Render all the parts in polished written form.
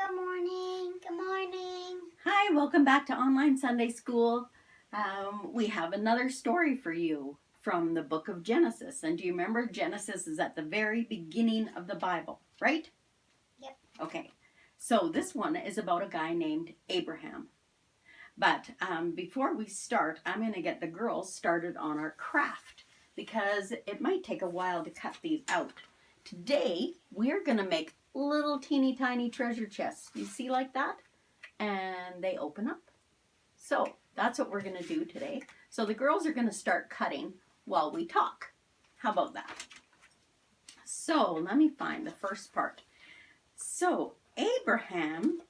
Good morning. Good morning. Hi, welcome back to Online Sunday School. We have another story for you from the book of Genesis. And do you remember Genesis is at the very beginning of the Bible, right? Yep. Okay, so this one is about a guy named Abraham. But before we start, I'm going to get the girls started on our craft because it might take a while to cut these out. Today, we're going to make little teeny tiny treasure chests. You see like that? And they open up. So that's what we're going to do today. So the girls are going to start cutting while we talk. How about that? So let me find the first part. So Abraham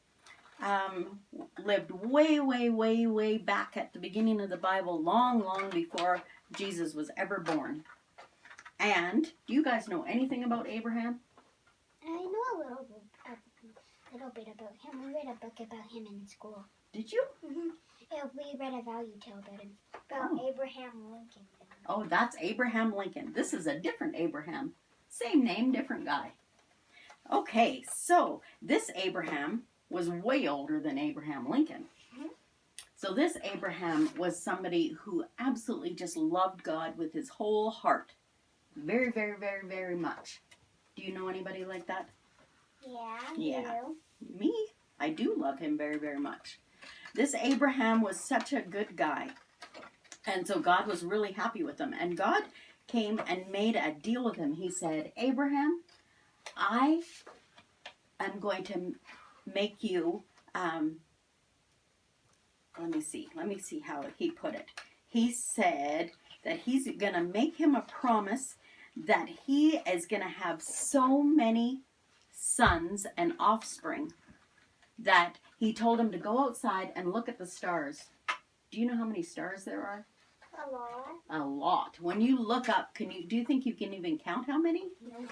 lived way back at the beginning of the Bible, long before Jesus was ever born. And do you guys know anything about Abraham? I know a little bit about him. We read a book about him in school. Did you? Yeah, we read a value tale about him. About Abraham Lincoln. Oh, that's Abraham Lincoln. This is a different Abraham. Same name, different guy. Okay, so this Abraham was way older than Abraham Lincoln. So this Abraham was somebody who absolutely just loved God with his whole heart. Very much. Do you know anybody like that? Yeah. Me? I do love him very much. This Abraham was such a good guy. And so God was really happy with him. And God came and made a deal with him. He said, Abraham, I am going to make you, let me see how he put it. He said that he's going to make him a promise that he is going to have so many sons and offspring that he told him to go outside and look at the stars. Do you know how many stars there are? A lot. A lot. When you look up, do you think you can even count how many? No.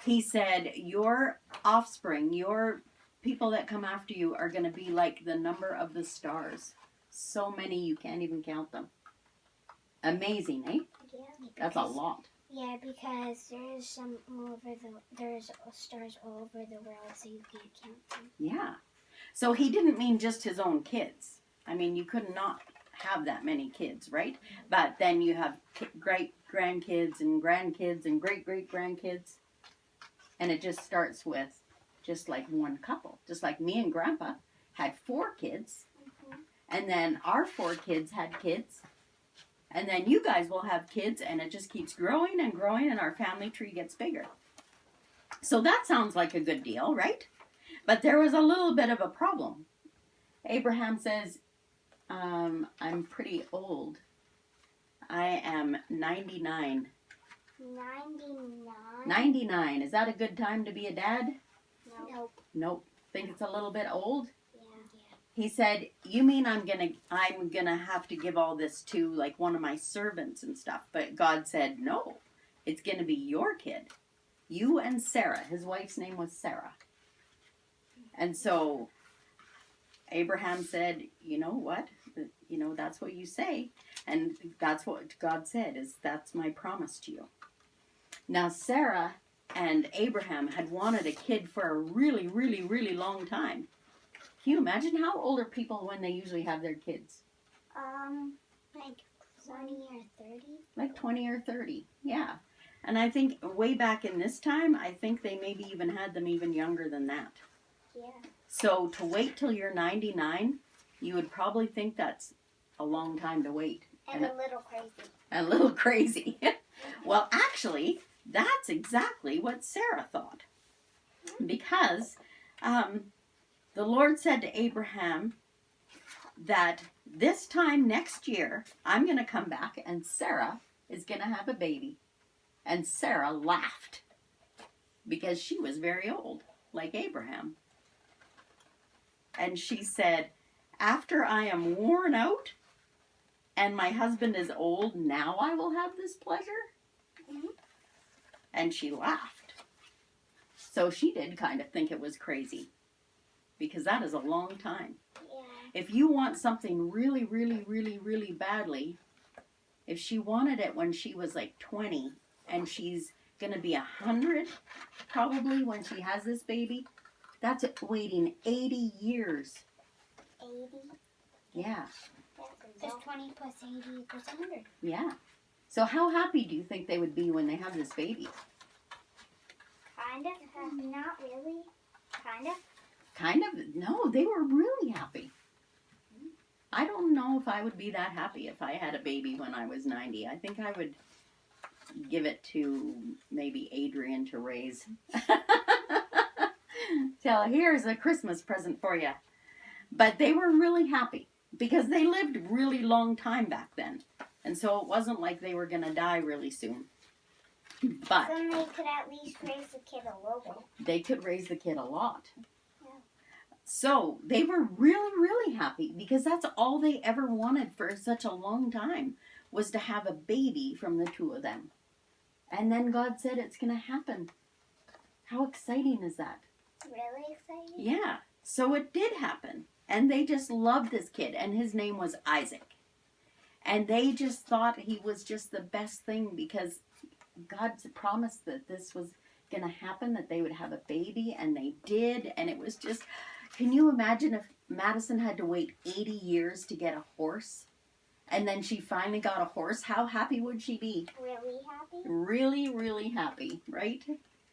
He said, your offspring, your people that come after you are going to be like the number of the stars. So many you can't even count them. Amazing, eh? Yeah. That's a lot. Yeah, because there's stars all over the world, so you can't count them. Yeah. So he didn't mean just his own kids. I mean, you could not have that many kids, right? But then you have great grandkids and grandkids and great grandkids. And it just starts with just like one couple. Just like me and Grandpa had 4 kids. And then our 4 kids had kids. And then you guys will have kids, and it just keeps growing and growing, and our family tree gets bigger. So that sounds like a good deal, right? But there was a little bit of a problem. Abraham says, I'm pretty old. I am 99. 99? 99. Is that a good time to be a dad? Nope. Nope. Think it's a little bit old? Yeah. He said, you mean I'm gonna have to give all this to like one of my servants and stuff. But God said, no, it's gonna be your kid. You and Sarah. His wife's name was Sarah. And so Abraham said, you know what? You know, that's what you say. And that's what God said, is that's my promise to you. Now Sarah and Abraham had wanted a kid for a really long time. Can you imagine how old are people when they usually have their kids? Like 20 or 30? Like 20 or 30, yeah. And I think way back in this time, I think they maybe even had them even younger than that. Yeah. So to wait till you're 99, you would probably think that's a long time to wait. And a little crazy. A little crazy. Well, actually, that's exactly what Sarah thought. Because the Lord said to Abraham that this time next year, I'm going to come back and Sarah is going to have a baby. And Sarah laughed because she was very old, like Abraham. And she said, after I am worn out and my husband is old, now I will have this pleasure? And she laughed. So she did kind of think it was crazy, because that is a long time. Yeah. If you want something really badly, if she wanted it when she was like 20 and she's going to be 100 probably when she has this baby, That's waiting 80 years. 80. Yeah. That's 20 plus 80 equals 100. Yeah. So how happy do you think they would be when they have this baby? Kind of. Not really. Kind of. Kind of. No, they were really happy. I don't know if I would be that happy if I had a baby when I was 90. I think I would give it to maybe Adrian to raise. So here's a Christmas present for you. But they were really happy because they lived really long time back then. And so it wasn't like they were going to die really soon. But Then they could at least raise the kid a little bit. they could raise the kid a lot. Yeah. So they were really, really happy because that's all they ever wanted for such a long time was to have a baby from the two of them. And then God said it's going to happen. How exciting is that? Really exciting? Yeah. So it did happen. And they just loved this kid. And his name was Isaac. And they just thought he was just the best thing because God promised that this was going to happen, that they would have a baby. And they did. And it was just, can you imagine if Madison had to wait 80 years to get a horse? And then she finally got a horse. How happy would she be? Really happy? Really, really happy, right?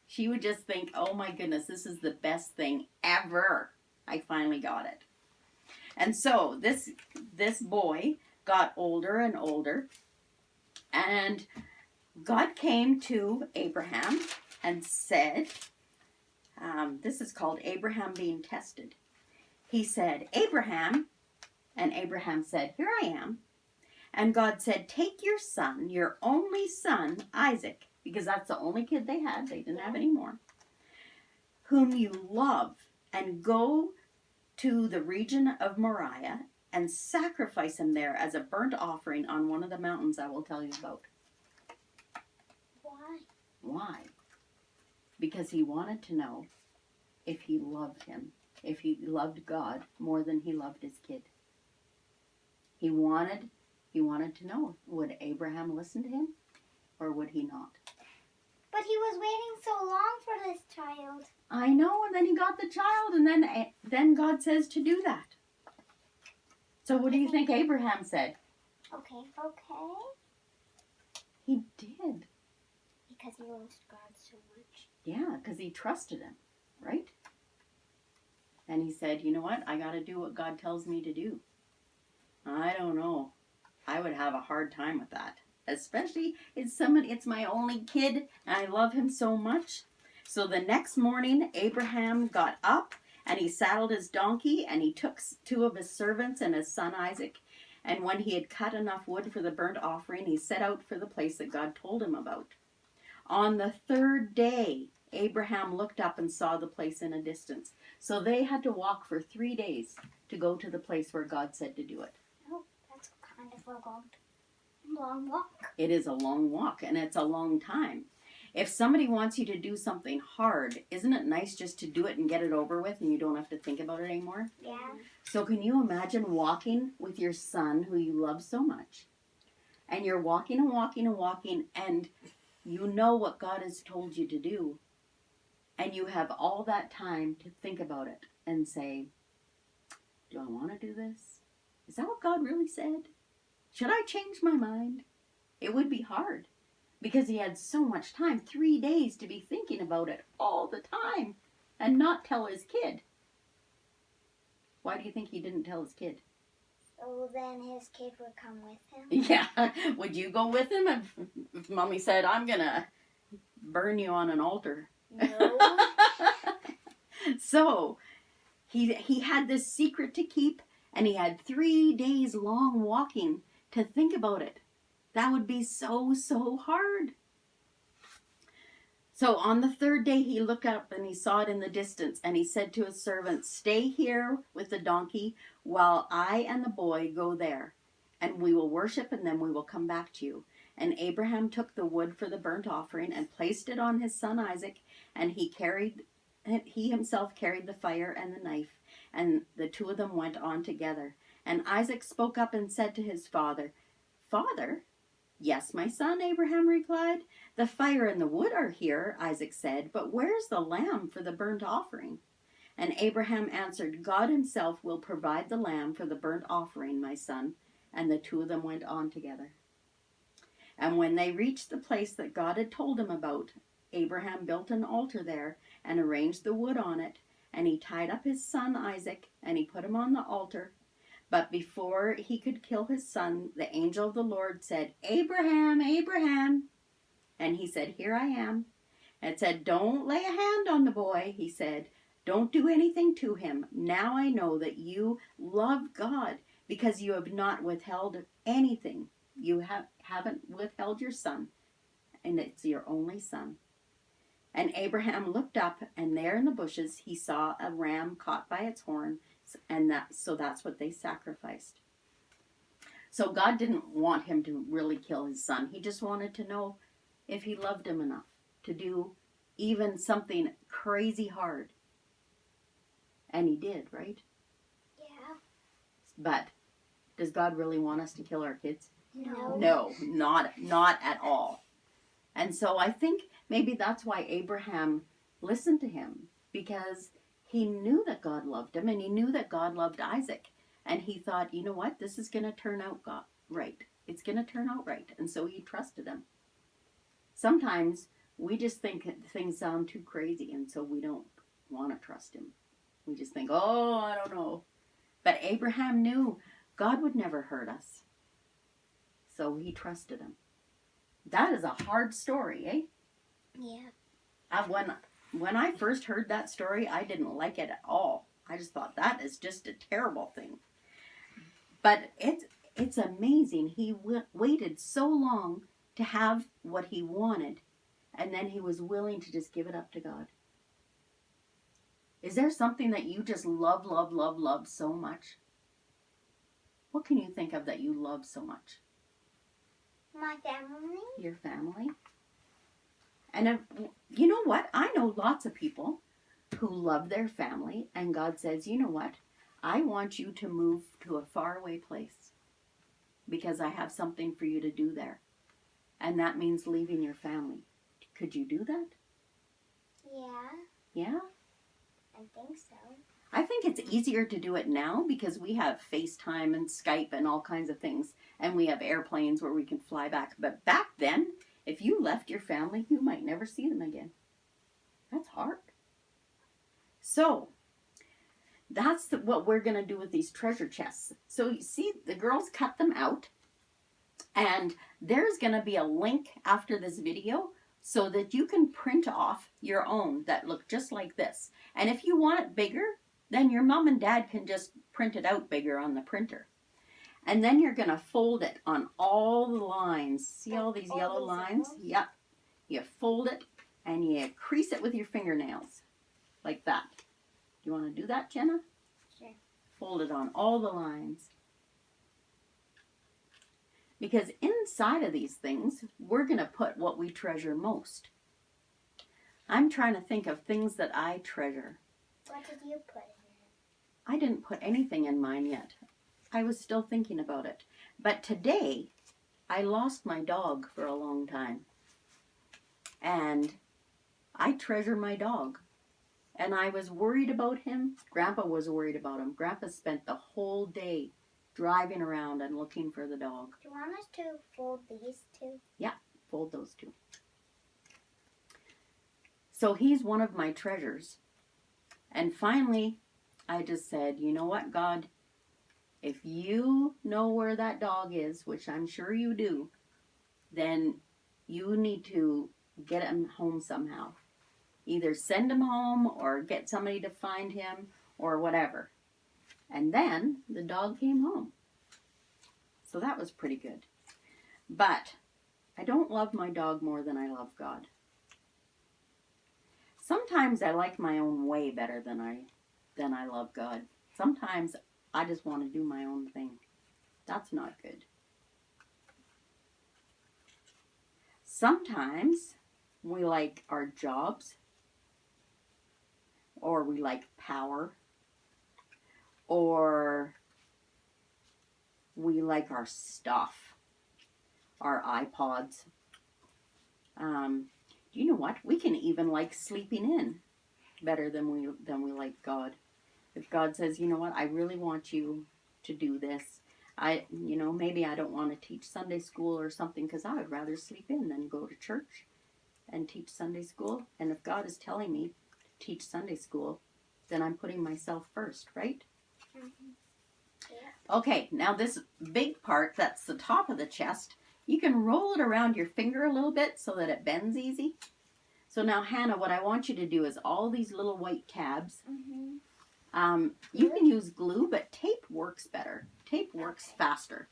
She would just think, oh my goodness, this is the best thing ever. I finally got it. And so this boy got older and older. And God came to Abraham and said, this is called Abraham being tested. He said, Abraham, and Abraham said, here I am. And God said, take your son, your only son, Isaac, because that's the only kid they had. They didn't have any more. Whom you love, and go to the region of Moriah and sacrifice him there as a burnt offering on one of the mountains I will tell you about. Why? Why? Because he wanted to know if he loved him, if he loved God more than he loved his kid. He wanted to know, would Abraham listen to him or would he not? But he was waiting so long for this child. I know, and then he got the child, and then God says to do that. So what do you think Abraham said? Okay. He did. Because he loves God so much. Yeah, because he trusted him, right? And he said, you know what? I got to do what God tells me to do. I don't know. I would have a hard time with that. Especially, it's my only kid, and I love him so much. So the next morning, Abraham got up, and he saddled his donkey, and he took two of his servants and his son Isaac. And when he had cut enough wood for the burnt offering, he set out for the place that God told him about. On the third day, Abraham looked up and saw the place in a distance. So they had to walk for 3 days to go to the place where God said to do it. Oh, that's kind of a long walk. It is a long walk, and it's a long time. If somebody wants you to do something hard, isn't it nice just to do it and get it over with and you don't have to think about it anymore? Yeah. So can you imagine walking with your son who you love so much? And you're walking and walking and walking, and you know what God has told you to do. And you have all that time to think about it and say, do I want to do this? Is that what God really said? Should I change my mind? It would be hard because he had so much time, 3 days to be thinking about it all the time and not tell his kid. Why do you think he didn't tell his kid? So then his kid would come with him? Yeah. Would you go with him if Mommy said, I'm going to burn you on an altar? No. So he had this secret to keep, and he had 3 days long walking to think about it. That would be so, so hard. So on the third day he looked up and he saw it in the distance, and he said to his servants, stay here with the donkey while I and the boy go there, and we will worship, and then we will come back to you. And Abraham took the wood for the burnt offering and placed it on his son Isaac, and he himself carried the fire and the knife, and the two of them went on together. And Isaac spoke up and said to his father, Father? Yes, my son, Abraham replied. The fire and the wood are here, Isaac said, but where's the lamb for the burnt offering? And Abraham answered, God himself will provide the lamb for the burnt offering, my son. And the two of them went on together. And when they reached the place that God had told him about, Abraham built an altar there and arranged the wood on it. And he tied up his son Isaac, and he put him on the altar. But before he could kill his son, the angel of the Lord said, Abraham, Abraham. And he said, Here I am. And said, Don't lay a hand on the boy, he said. Don't do anything to him. Now I know that you love God, because you have not withheld anything. You haven't withheld your son, and it's your only son. And Abraham looked up, and there in the bushes he saw a ram caught by its horn, and that's what they sacrificed. So God didn't want him to really kill his son. He just wanted to know if he loved him enough to do even something crazy hard. And he did, right? Yeah. But does God really want us to kill our kids? No. No, not at all. And so I think maybe that's why Abraham listened to him, because he knew that God loved him, and he knew that God loved Isaac. And he thought, you know what, this is going to turn out right. It's going to turn out right. And so he trusted him. Sometimes we just think things sound too crazy, and so we don't want to trust him. We just think, oh, I don't know. But Abraham knew God would never hurt us. So he trusted him. That is a hard story, eh? Yeah. When I first heard that story, I didn't like it at all. I just thought that is just a terrible thing. But it's amazing. He waited so long to have what he wanted, and then he was willing to just give it up to God. Is there something that you just love so much? What can you think of that you love so much? My family. Your family. And you know what? I know lots of people who love their family, and God says, you know what? I want you to move to a faraway place because I have something for you to do there. And that means leaving your family. Could you do that? Yeah. Yeah? I think so. I think it's easier to do it now because we have FaceTime and Skype and all kinds of things. And we have airplanes where we can fly back. But back then, if you left your family, you might never see them again. That's hard. So, that's what we're going to do with these treasure chests. So, you see, the girls cut them out. And there's going to be a link after this video so that you can print off your own that look just like this. And if you want it bigger, then your mom and dad can just print it out bigger on the printer. And then you're going to fold it on all the lines. See all these yellow lines? Yep. You fold it and you crease it with your fingernails. Like that. Do you want to do that, Jenna? Sure. Fold it on all the lines. Because inside of these things, we're going to put what we treasure most. I'm trying to think of things that I treasure. What did you put in it? I didn't put anything in mine yet. I was still thinking about it. But today, I lost my dog for a long time. And I treasure my dog. And I was worried about him. Grandpa was worried about him. Grandpa spent the whole day driving around and looking for the dog. Do you want us to fold these two? Yeah, fold those two. So he's one of my treasures. And finally, I just said, you know what, God? If you know where that dog is, which I'm sure you do, then you need to get him home somehow. Either send him home or get somebody to find him or whatever. And then the dog came home. So that was pretty good. But I don't love my dog more than I love God. Sometimes I like my own way better than I love God. Sometimes I just want to do my own thing. That's not good. Sometimes we like our jobs, or we like power, or we like our stuff, our iPods. You know what? We can even like sleeping in. better than we like God. If God says, you know what, I really want you to do this. Maybe I don't want to teach Sunday school or something because I would rather sleep in than go to church and teach Sunday school. And if God is telling me to teach Sunday school, then I'm putting myself first, right? Mm-hmm. Yeah. Okay, now this big part, that's the top of the chest, you can roll it around your finger a little bit so that it bends easy. So now, Hannah, what I want you to do is all these little white tabs. Mm-hmm. You can use glue, but tape works better. Tape works faster.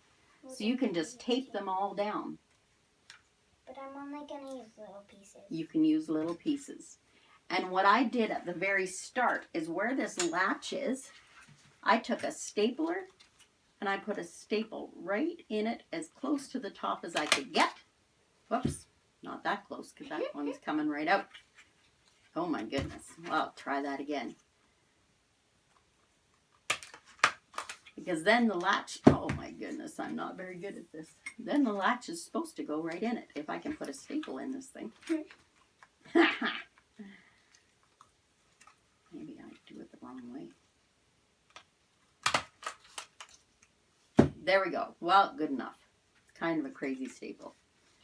So you can just tape them all down. But I'm only going to use little pieces. You can use little pieces. And what I did at the very start is where this latch is, I took a stapler and I put a staple right in it as close to the top as I could get. Whoops, not that close because that one's coming right out. Oh my goodness. Well, try that again. Because then the latch, oh my goodness, I'm not very good at this. Then the latch is supposed to go right in it if I can put a staple in this thing. Maybe I do it the wrong way. There we go. Well, good enough. It's kind of a crazy staple.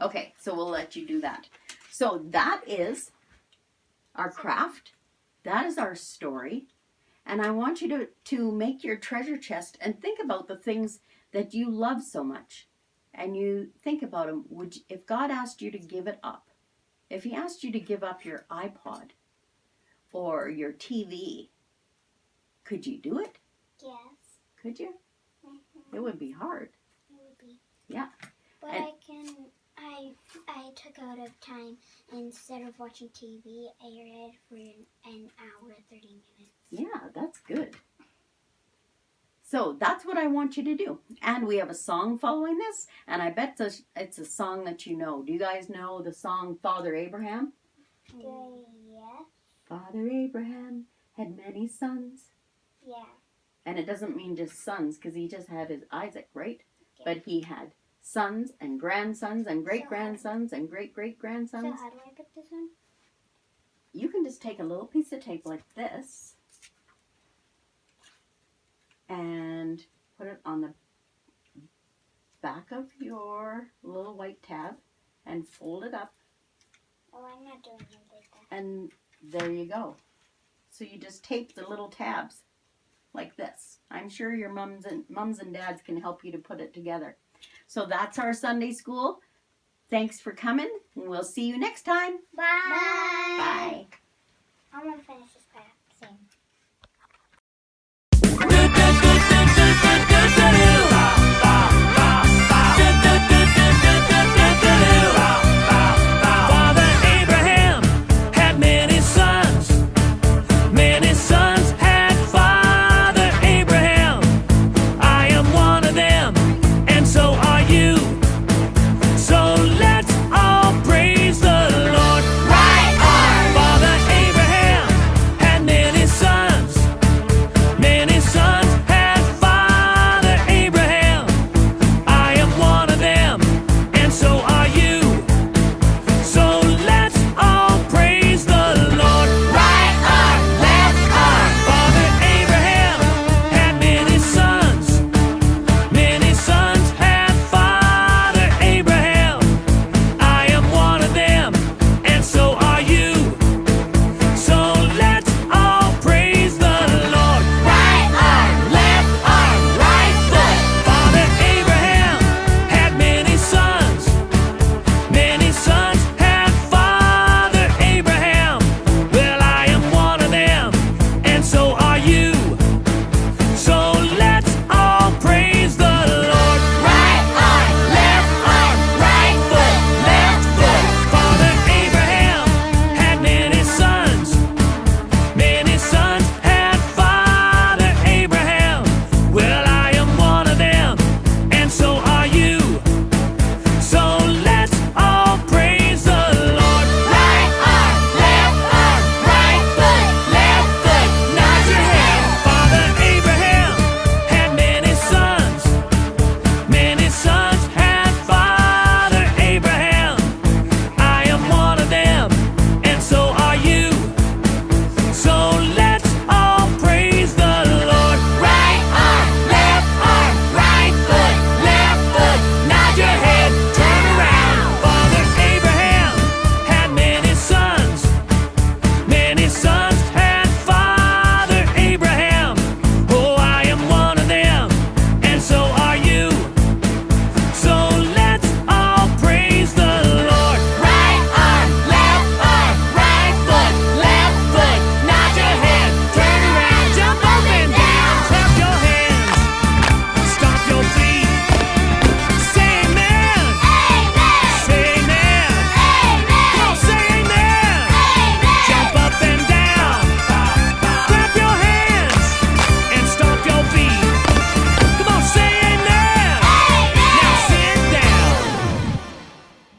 Okay, so we'll let you do that. So that is our craft. That is our story. And I want you to make your treasure chest and think about the things that you love so much. And you think about them. If God asked you to give it up, if He asked you to give up your iPod or your TV, could you do it? Yes. Could you? Mm-hmm. It would be hard. It would be. Yeah. But And- I took out of time, instead of watching TV, I read for an hour, 30 minutes. Yeah, that's good. So that's what I want you to do. And we have a song following this, and I bet it's a song that you know. Do you guys know the song Father Abraham? Yeah. Father Abraham had many sons. Yeah. And it doesn't mean just sons, because he just had his Isaac, right? Yeah. But he had sons and grandsons and great-grandsons and great-great-grandsons. So how do I put this on? You can just take a little piece of tape like this and put it on the back of your little white tab and fold it up, Oh, I'm not doing it like that. and there you go. So you just tape the little tabs like this. I'm sure your mums and dads can help you to put it together. So that's our Sunday school. Thanks for coming, and we'll see you next time. Bye. Bye. I want to finish this.